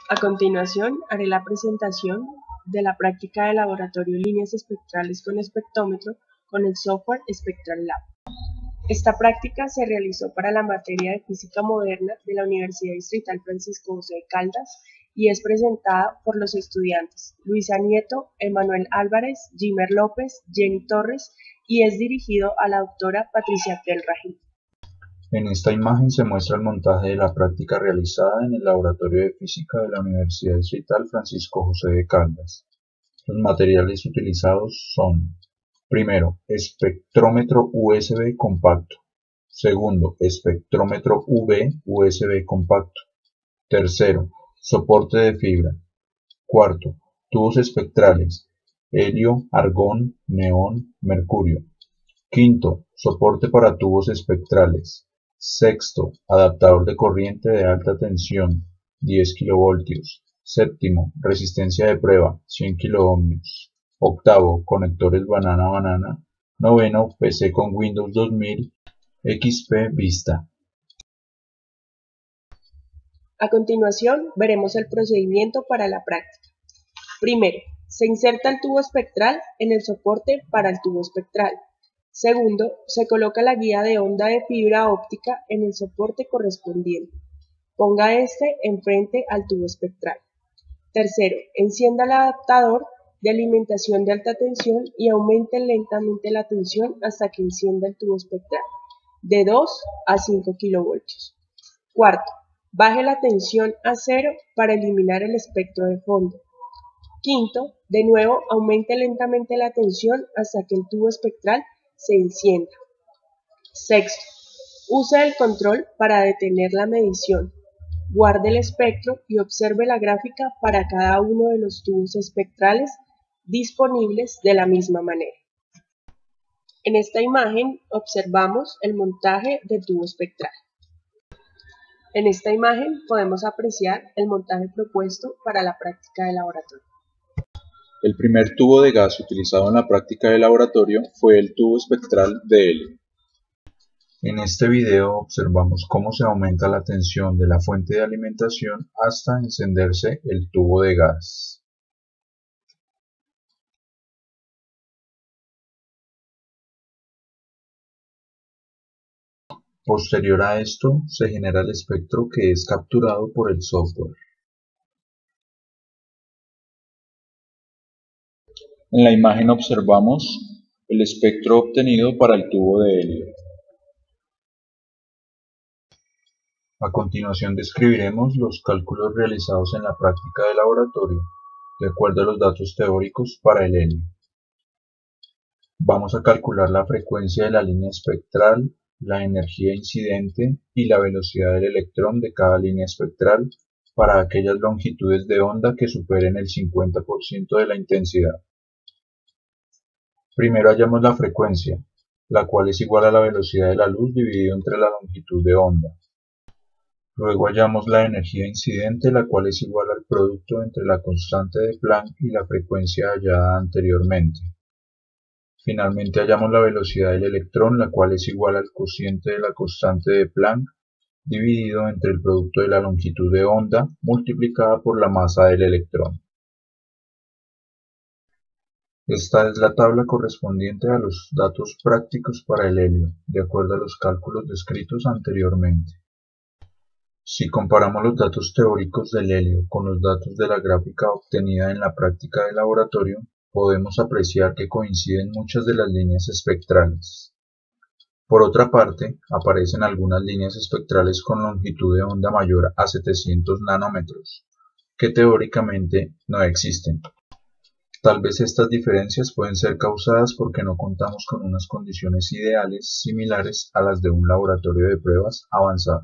A continuación, haré la presentación de la práctica de laboratorio líneas espectrales con espectrómetro con el software Spectral Lab. Esta práctica se realizó para la materia de Física Moderna de la Universidad Distrital Francisco José de Caldas y es presentada por los estudiantes Luisa Nieto, Emanuel Álvarez, Jimer López, Jenny Torres y es dirigido a la doctora Patricia Abdel Rahim. En esta imagen se muestra el montaje de la práctica realizada en el Laboratorio de Física de la Universidad Distrital Francisco José de Caldas. Los materiales utilizados son: primero, espectrómetro USB compacto; segundo, espectrómetro UV USB compacto; tercero, soporte de fibra; cuarto, tubos espectrales, helio, argón, neón, mercurio; quinto, soporte para tubos espectrales; sexto, adaptador de corriente de alta tensión, 10 kV; séptimo, resistencia de prueba, 100 kΩ; octavo, conectores banana-banana; noveno, PC con Windows 2000 XP Vista. A continuación, veremos el procedimiento para la práctica. Primero, se inserta el tubo espectral en el soporte para el tubo espectral. Segundo, se coloca la guía de onda de fibra óptica en el soporte correspondiente. Ponga este enfrente al tubo espectral. Tercero, encienda el adaptador de alimentación de alta tensión y aumente lentamente la tensión hasta que encienda el tubo espectral, de 2 a 5 kV. Cuarto, baje la tensión a 0 para eliminar el espectro de fondo. Quinto, de nuevo aumente lentamente la tensión hasta que el tubo espectral se encienda. Sexto, use el control para detener la medición. Guarde el espectro y observe la gráfica para cada uno de los tubos espectrales disponibles de la misma manera. En esta imagen observamos el montaje del tubo espectral. En esta imagen podemos apreciar el montaje propuesto para la práctica de laboratorio. El primer tubo de gas utilizado en la práctica de laboratorio fue el tubo espectral de helio. En este video observamos cómo se aumenta la tensión de la fuente de alimentación hasta encenderse el tubo de gas. Posterior a esto, se genera el espectro que es capturado por el software. En la imagen observamos el espectro obtenido para el tubo de helio. A continuación describiremos los cálculos realizados en la práctica de laboratorio, de acuerdo a los datos teóricos para el helio. Vamos a calcular la frecuencia de la línea espectral, la energía incidente y la velocidad del electrón de cada línea espectral para aquellas longitudes de onda que superen el 50% de la intensidad. Primero hallamos la frecuencia, la cual es igual a la velocidad de la luz dividido entre la longitud de onda. Luego hallamos la energía incidente, la cual es igual al producto entre la constante de Planck y la frecuencia hallada anteriormente. Finalmente hallamos la velocidad del electrón, la cual es igual al cociente de la constante de Planck dividido entre el producto de la longitud de onda multiplicada por la masa del electrón. Esta es la tabla correspondiente a los datos prácticos para el helio, de acuerdo a los cálculos descritos anteriormente. Si comparamos los datos teóricos del helio con los datos de la gráfica obtenida en la práctica de laboratorio, podemos apreciar que coinciden muchas de las líneas espectrales. Por otra parte, aparecen algunas líneas espectrales con longitud de onda mayor a 700 nanómetros, que teóricamente no existen. Tal vez estas diferencias pueden ser causadas porque no contamos con unas condiciones ideales similares a las de un laboratorio de pruebas avanzado.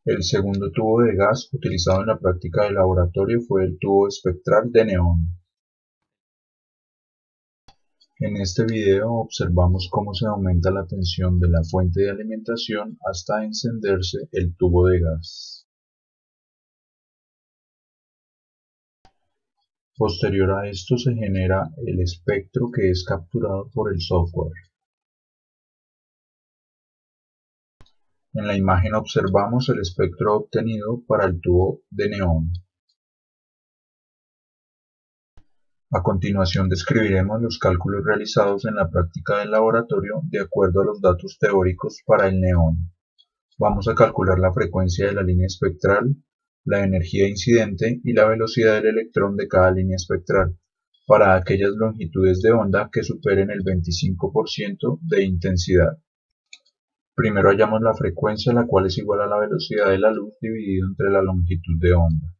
El segundo tubo de gas utilizado en la práctica de laboratorio fue el tubo espectral de neón. En este video observamos cómo se aumenta la tensión de la fuente de alimentación hasta encenderse el tubo de gas. Posterior a esto se genera el espectro que es capturado por el software. En la imagen observamos el espectro obtenido para el tubo de neón. A continuación describiremos los cálculos realizados en la práctica del laboratorio de acuerdo a los datos teóricos para el neón. Vamos a calcular la frecuencia de la línea espectral, la energía incidente y la velocidad del electrón de cada línea espectral, para aquellas longitudes de onda que superen el 25% de intensidad. Primero hallamos la frecuencia, la cual es igual a la velocidad de la luz dividido entre la longitud de onda.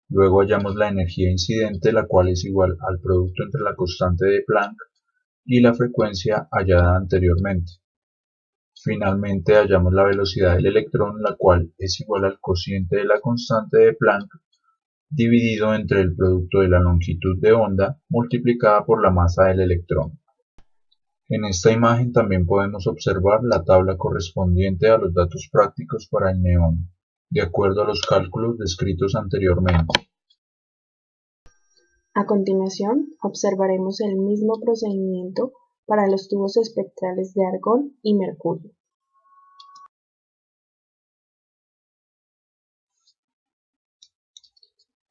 Luego hallamos la energía incidente, la cual es igual al producto entre la constante de Planck y la frecuencia hallada anteriormente. Finalmente hallamos la velocidad del electrón, la cual es igual al cociente de la constante de Planck dividido entre el producto de la longitud de onda multiplicada por la masa del electrón. En esta imagen también podemos observar la tabla correspondiente a los datos prácticos para el neón, de acuerdo a los cálculos descritos anteriormente. A continuación, observaremos el mismo procedimiento para los tubos espectrales de argón y mercurio.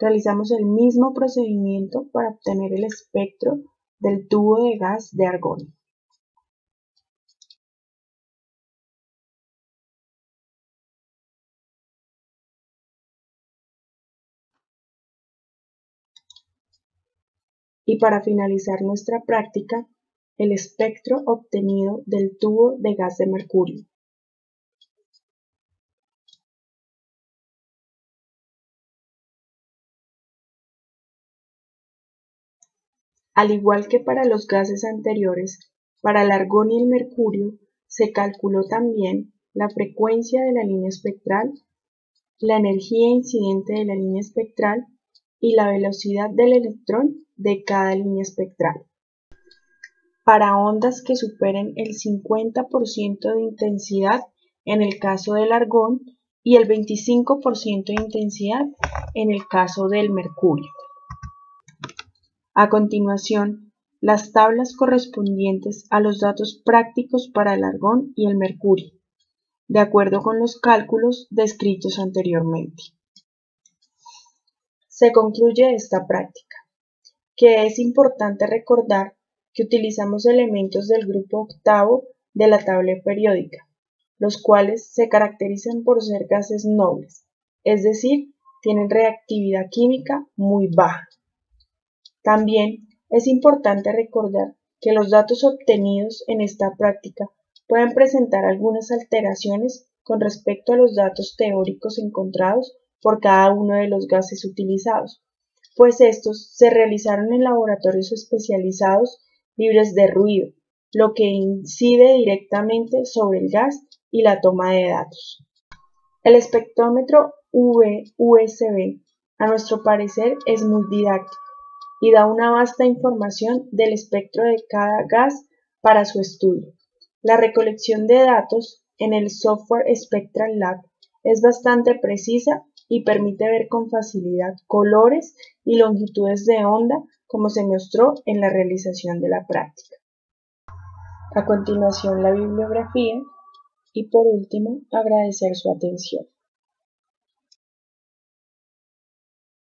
Realizamos el mismo procedimiento para obtener el espectro del tubo de gas de argón. Y para finalizar nuestra práctica, el espectro obtenido del tubo de gas de mercurio. Al igual que para los gases anteriores, para el argón y el mercurio se calculó también la frecuencia de la línea espectral, la energía incidente de la línea espectral y la velocidad del electrón de cada línea espectral. Para ondas que superen el 50% de intensidad en el caso del argón y el 25% de intensidad en el caso del mercurio. A continuación, las tablas correspondientes a los datos prácticos para el argón y el mercurio, de acuerdo con los cálculos descritos anteriormente. Se concluye esta práctica, que es importante recordar que utilizamos elementos del grupo octavo de la tabla periódica, los cuales se caracterizan por ser gases nobles, es decir, tienen reactividad química muy baja. También es importante recordar que los datos obtenidos en esta práctica pueden presentar algunas alteraciones con respecto a los datos teóricos encontrados por cada uno de los gases utilizados, pues estos se realizaron en laboratorios especializados libres de ruido, lo que incide directamente sobre el gas y la toma de datos. El espectrómetro UV-USB, a nuestro parecer, es muy didáctico y da una vasta información del espectro de cada gas para su estudio. La recolección de datos en el software Spectral Lab es bastante precisa y permite ver con facilidad colores y longitudes de onda como se mostró en la realización de la práctica. A continuación la bibliografía y por último agradecer su atención.